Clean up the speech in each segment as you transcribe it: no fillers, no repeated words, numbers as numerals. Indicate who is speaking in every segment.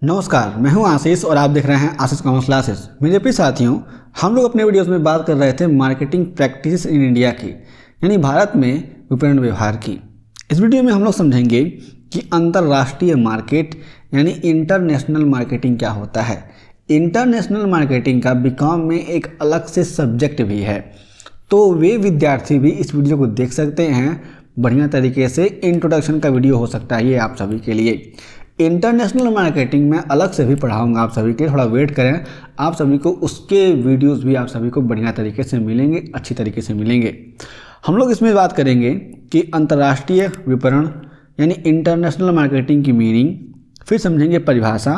Speaker 1: नमस्कार, मैं हूं आशीष और आप देख रहे हैं आशीष कॉमर्स क्लासेस। मेरे प्रिय साथियों, हम लोग अपने वीडियोस में बात कर रहे थे मार्केटिंग प्रैक्टिस इन इंडिया की, यानी भारत में विपणन व्यवहार की। इस वीडियो में हम लोग समझेंगे कि अंतर्राष्ट्रीय मार्केट यानी इंटरनेशनल मार्केटिंग क्या होता है। इंटरनेशनल मार्केटिंग का बीकॉम में एक अलग से सब्जेक्ट भी है, तो वे विद्यार्थी भी इस वीडियो को देख सकते हैं। बढ़िया तरीके से इंट्रोडक्शन का वीडियो हो सकता है ये आप सभी के लिए। इंटरनेशनल मार्केटिंग में अलग से भी पढ़ाऊंगा आप सभी के, थोड़ा वेट करें। आप सभी को उसके वीडियोस भी आप सभी को बढ़िया तरीके से मिलेंगे, अच्छी तरीके से मिलेंगे। हम लोग इसमें बात करेंगे कि अंतर्राष्ट्रीय विपणन यानी इंटरनेशनल मार्केटिंग की मीनिंग, फिर समझेंगे परिभाषा,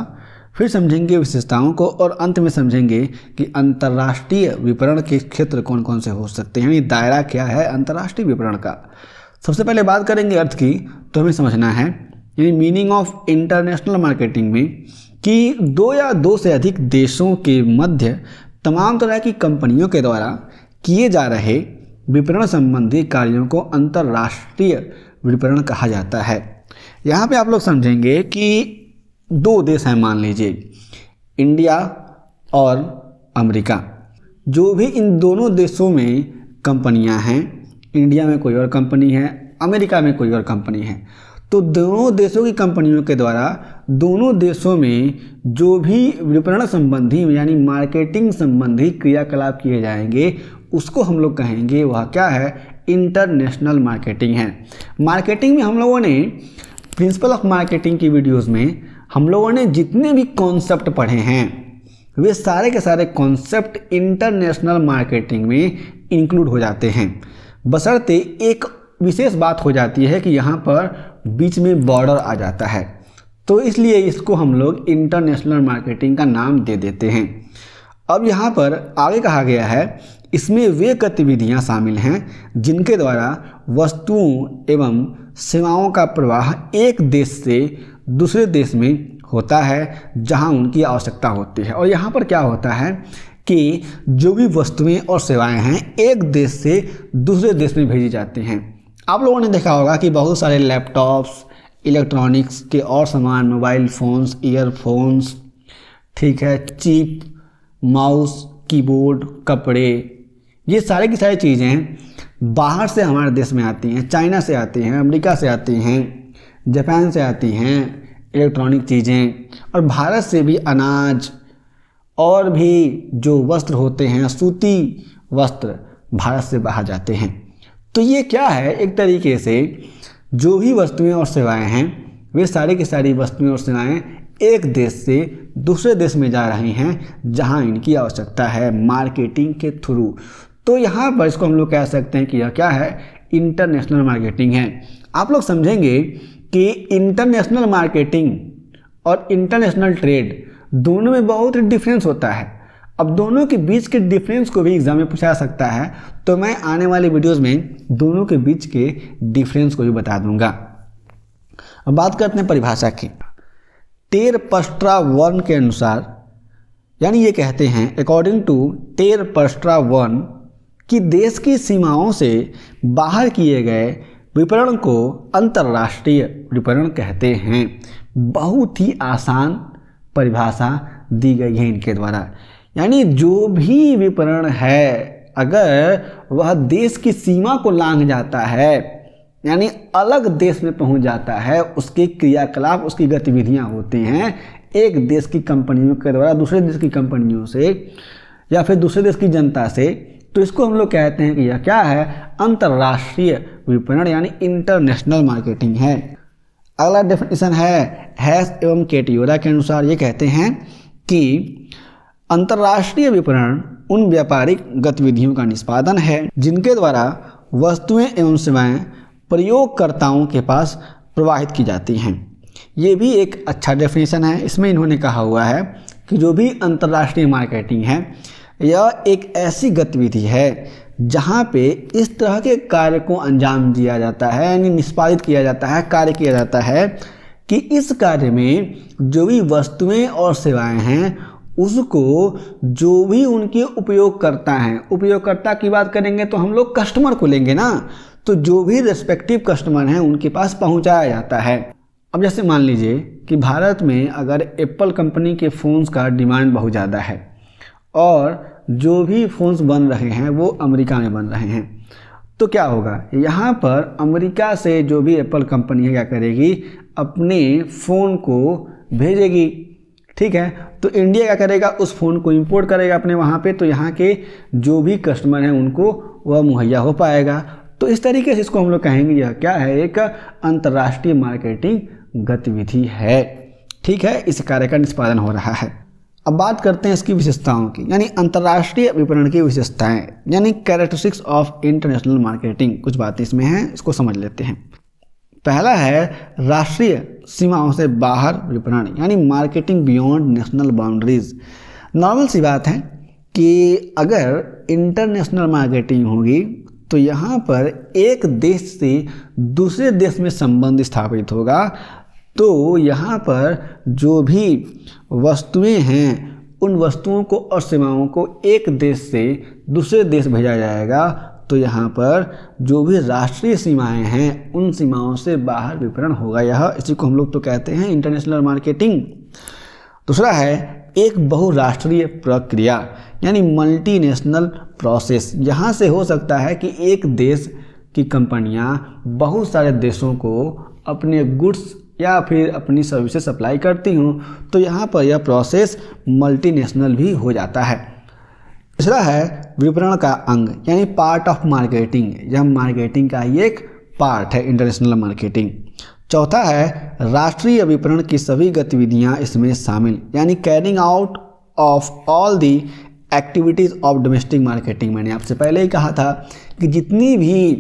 Speaker 1: फिर समझेंगे विशेषताओं को और अंत में समझेंगे कि अंतर्राष्ट्रीय विपणन के क्षेत्र कौन कौन से हो सकते हैं, यानी दायरा क्या है अंतर्राष्ट्रीय विपणन का। सबसे पहले बात करेंगे अर्थ की, तो हमें समझना है यानी मीनिंग ऑफ इंटरनेशनल मार्केटिंग में कि दो या दो से अधिक देशों के मध्य तमाम तरह की कंपनियों के द्वारा किए जा रहे विपणन संबंधी कार्यों को अंतर्राष्ट्रीय विपणन कहा जाता है। यहाँ पे आप लोग समझेंगे कि दो देश हैं, मान लीजिए इंडिया और अमेरिका। जो भी इन दोनों देशों में कंपनियाँ हैं, इंडिया में कोई और कंपनी है, अमेरिका में कोई और कंपनी है, तो दोनों देशों की कंपनियों के द्वारा दोनों देशों में जो भी विपणन संबंधी यानी मार्केटिंग संबंधी क्रियाकलाप किए जाएंगे उसको हम लोग कहेंगे वह क्या है, इंटरनेशनल मार्केटिंग है। मार्केटिंग में हम लोगों ने प्रिंसिपल ऑफ मार्केटिंग की वीडियोस में हम लोगों ने जितने भी कॉन्सेप्ट पढ़े हैं वे सारे के सारे कॉन्सेप्ट इंटरनेशनल मार्केटिंग में इंक्लूड हो जाते हैं। बशर्ते एक विशेष बात हो जाती है कि यहाँ पर बीच में बॉर्डर आ जाता है, तो इसलिए इसको हम लोग इंटरनेशनल मार्केटिंग का नाम दे देते हैं। अब यहाँ पर आगे कहा गया है इसमें वे गतिविधियाँ शामिल हैं जिनके द्वारा वस्तुओं एवं सेवाओं का प्रवाह एक देश से दूसरे देश में होता है जहाँ उनकी आवश्यकता होती है। और यहाँ पर क्या होता है कि जो भी वस्तुएं और सेवाएं हैं एक देश से दूसरे देश में भेजी जाती हैं। आप लोगों ने देखा होगा कि बहुत सारे लैपटॉप्स, इलेक्ट्रॉनिक्स के और सामान, मोबाइल फ़ोन्स, ईयरफोन्स, ठीक है, चिप, माउस, कीबोर्ड, कपड़े, ये सारे की सारी चीज़ें बाहर से हमारे देश में आती हैं। चाइना से आती हैं, अमेरिका से आती हैं, जापान से आती हैं इलेक्ट्रॉनिक चीज़ें, और भारत से भी अनाज और भी जो वस्त्र होते हैं, सूती वस्त्र, भारत से बाहर जाते हैं। तो ये क्या है, एक तरीके से जो भी वस्तुएं और सेवाएं हैं वे सारी की सारी वस्तुएं और सेवाएं एक देश से दूसरे देश में जा रही हैं जहां इनकी आवश्यकता है मार्केटिंग के थ्रू। तो यहाँ पर इसको हम लोग कह सकते हैं कि यह क्या है, इंटरनेशनल मार्केटिंग है। आप लोग समझेंगे कि इंटरनेशनल मार्केटिंग और इंटरनेशनल ट्रेड दोनों में बहुत डिफरेंस होता है। अब दोनों के बीच के डिफरेंस को भी एग्जाम में पूछा सकता है, तो मैं आने वाले वीडियोस में दोनों के बीच के डिफरेंस को भी बता दूंगा। अब बात करते हैं परिभाषा की। टेर पस्ट्रा वर्न के अनुसार, यानी ये कहते हैं अकॉर्डिंग टू टेर पस्ट्रा वर्न कि देश की सीमाओं से बाहर किए गए विपणन को अंतर्राष्ट्रीय विपणन कहते हैं। बहुत ही आसान परिभाषा दी गई है इनके द्वारा, यानी जो भी विपणन है अगर वह देश की सीमा को लांघ जाता है यानी अलग देश में पहुंच जाता है, उसके क्रियाकलाप, उसकी गतिविधियां होती हैं एक देश की कंपनियों के द्वारा दूसरे देश की कंपनियों से या फिर दूसरे देश की जनता से, तो इसको हम लोग कहते हैं कि यह क्या है, अंतर्राष्ट्रीय विपणन यानी इंटरनेशनल मार्केटिंग है। अगला डेफिनेशन है हैस एवं केटियोरा के अनुसार, ये कहते हैं कि अंतर्राष्ट्रीय विपणन उन व्यापारिक गतिविधियों का निष्पादन है जिनके द्वारा वस्तुएं एवं सेवाएं प्रयोगकर्ताओं के पास प्रवाहित की जाती हैं। ये भी एक अच्छा डेफिनेशन है। इसमें इन्होंने कहा हुआ है कि जो भी अंतर्राष्ट्रीय मार्केटिंग है यह एक ऐसी गतिविधि है जहाँ पे इस तरह के कार्य को अंजाम दिया जाता है, यानी निष्पादित किया जाता है, कार्य किया जाता है कि इस कार्य में जो भी वस्तुएं और सेवाएं हैं उसको जो भी उनके उपयोगकर्ता हैं, उपयोगकर्ता की बात करेंगे तो हम लोग कस्टमर को लेंगे ना, तो जो भी रेस्पेक्टिव कस्टमर हैं उनके पास पहुंचाया जाता है। अब जैसे मान लीजिए कि भारत में अगर एप्पल कंपनी के फ़ोन्स का डिमांड बहुत ज़्यादा है और जो भी फ़ोन्स बन रहे हैं वो अमेरिका में बन रहे हैं, तो क्या होगा, यहाँ पर अमेरिका से जो भी एप्पल कंपनी है क्या करेगी, अपने फ़ोन को भेजेगी। ठीक है, तो इंडिया क्या करेगा, उस फ़ोन को इंपोर्ट करेगा अपने वहाँ पे, तो यहाँ के जो भी कस्टमर हैं उनको वह मुहैया हो पाएगा। तो इस तरीके से इसको हम लोग कहेंगे यह क्या है, एक अंतर्राष्ट्रीय मार्केटिंग गतिविधि है। ठीक है, इस कार्य का निष्पादन हो रहा है। अब बात करते हैं इसकी विशेषताओं की, यानी अंतर्राष्ट्रीय विपणन की विशेषताएं, यानी कैरेक्टरिस्टिक्स ऑफ इंटरनेशनल मार्केटिंग। कुछ बातें इसमें हैं, इसको समझ लेते हैं। पहला है राष्ट्रीय सीमाओं से बाहर विपणन, यानी marketing beyond national boundaries. Normal सी बात है कि अगर इंटरनेशनल मार्केटिंग होगी तो यहाँ पर एक देश से दूसरे देश में संबंध स्थापित होगा, तो यहाँ पर जो भी वस्तुएं हैं उन वस्तुओं को और सेवाओं को एक देश से दूसरे देश भेजा जाएगा। तो यहाँ पर जो भी राष्ट्रीय सीमाएं हैं उन सीमाओं से बाहर विपणन होगा, यह इसी को हम लोग तो कहते हैं इंटरनेशनल मार्केटिंग। दूसरा है एक बहुराष्ट्रीय प्रक्रिया, यानी मल्टीनेशनल प्रोसेस। यहाँ से हो सकता है कि एक देश की कंपनियाँ बहुत सारे देशों को अपने गुड्स या फिर अपनी सर्विसेज सप्लाई करती हूँ, तो यहाँ पर यह प्रोसेस मल्टीनेशनल भी हो जाता है। तीसरा है विपणन का अंग, यानी पार्ट ऑफ मार्केटिंग। यह मार्केटिंग का ही एक पार्ट है, इंटरनेशनल मार्केटिंग। चौथा है राष्ट्रीय विपणन की सभी गतिविधियाँ इसमें शामिल, यानी carrying out of all the activities of domestic marketing. मैंने आपसे पहले ही कहा था कि जितनी भी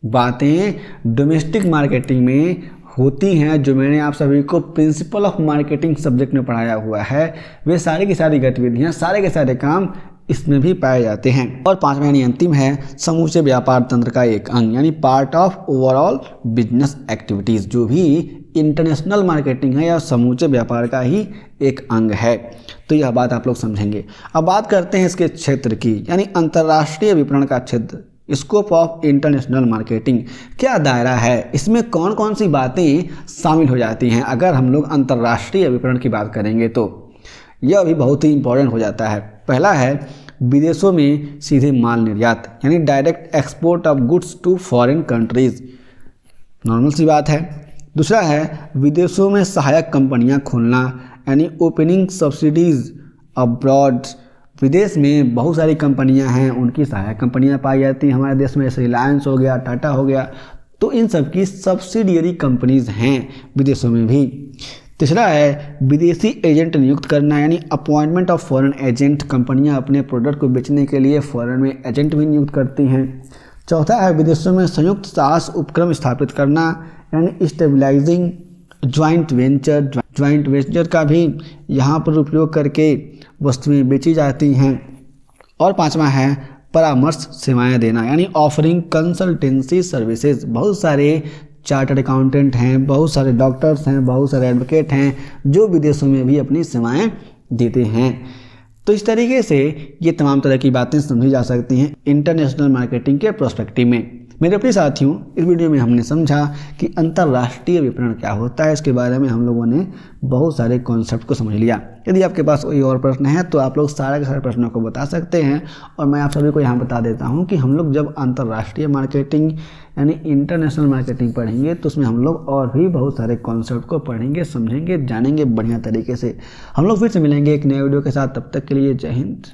Speaker 1: बातें डोमेस्टिक मार्केटिंग में होती हैं, जो मैंने आप सभी को प्रिंसिपल ऑफ मार्केटिंग सब्जेक्ट में पढ़ाया हुआ है, वे सारी की सारी गतिविधियां, सारे के सारे काम इसमें भी पाए जाते हैं। और पांचवा यानी अंतिम है समूचे व्यापार तंत्र का एक अंग, यानी part of overall business activities. जो भी इंटरनेशनल मार्केटिंग है या समूचे व्यापार का ही एक अंग है। तो यह बात आप लोग समझेंगे। अब बात करते हैं इसके क्षेत्र की, यानी अंतर्राष्ट्रीय विपणन का क्षेत्र, स्कोप ऑफ इंटरनेशनल मार्केटिंग। क्या दायरा है, इसमें कौन कौन सी बातें शामिल हो जाती हैं। अगर हम लोग अंतर्राष्ट्रीय विपणन की बात करेंगे तो यह भी बहुत ही इंपॉर्टेंट हो जाता है। पहला है विदेशों में सीधे माल निर्यात, यानी direct export of goods to foreign countries. Normal सी बात है। दूसरा है विदेशों में सहायक कंपनियां खोलना, यानी ओपनिंग सब्सिडीज अब्रॉड। विदेश में बहुत सारी कंपनियां हैं, उनकी सहायक कंपनियां पाई जाती हैं हमारे देश में, जैसे रिलायंस हो गया, टाटा हो गया, तो इन सब की सब्सिडियरी कंपनीज हैं विदेशों में भी। तीसरा है विदेशी एजेंट नियुक्त करना, यानी अपॉइंटमेंट ऑफ फॉरेन एजेंट। कंपनियां अपने प्रोडक्ट को बेचने के लिए फॉरेन में एजेंट भी नियुक्त करती हैं। चौथा है विदेशों में संयुक्त साहस उपक्रम स्थापित करना, यानी stabilizing joint venture. Joint venture का भी यहाँ पर उपयोग करके वस्तुएं बेची जाती हैं। और पांचवा है परामर्श सेवाएं देना, यानी ऑफरिंग कंसल्टेंसी सर्विसेज। बहुत सारे चार्टर्ड अकाउंटेंट हैं, बहुत सारे डॉक्टर्स हैं, बहुत सारे एडवोकेट हैं जो विदेशों में भी अपनी सेवाएं देते हैं। तो इस तरीके से ये तमाम तरह की बातें समझी जा सकती हैं इंटरनेशनल मार्केटिंग के पर्सपेक्टिव में। मेरे प्रिय साथियों, इस वीडियो में हमने समझा कि अंतर्राष्ट्रीय विपणन क्या होता है। इसके बारे में हम लोगों ने बहुत सारे कॉन्सेप्ट को समझ लिया। यदि आपके पास कोई और प्रश्न है तो आप लोग सारे के सारे प्रश्नों को बता सकते हैं। और मैं आप सभी को यहाँ बता देता हूँ कि हम लोग जब अंतर्राष्ट्रीय मार्केटिंग यानी इंटरनेशनल मार्केटिंग पढ़ेंगे तो उसमें हम लोग और भी बहुत सारे कॉन्सेप्ट को पढ़ेंगे, समझेंगे, जानेंगे बढ़िया तरीके से। हम लोग फिर से मिलेंगे एक नए वीडियो के साथ। तब तक के लिए जय हिंद।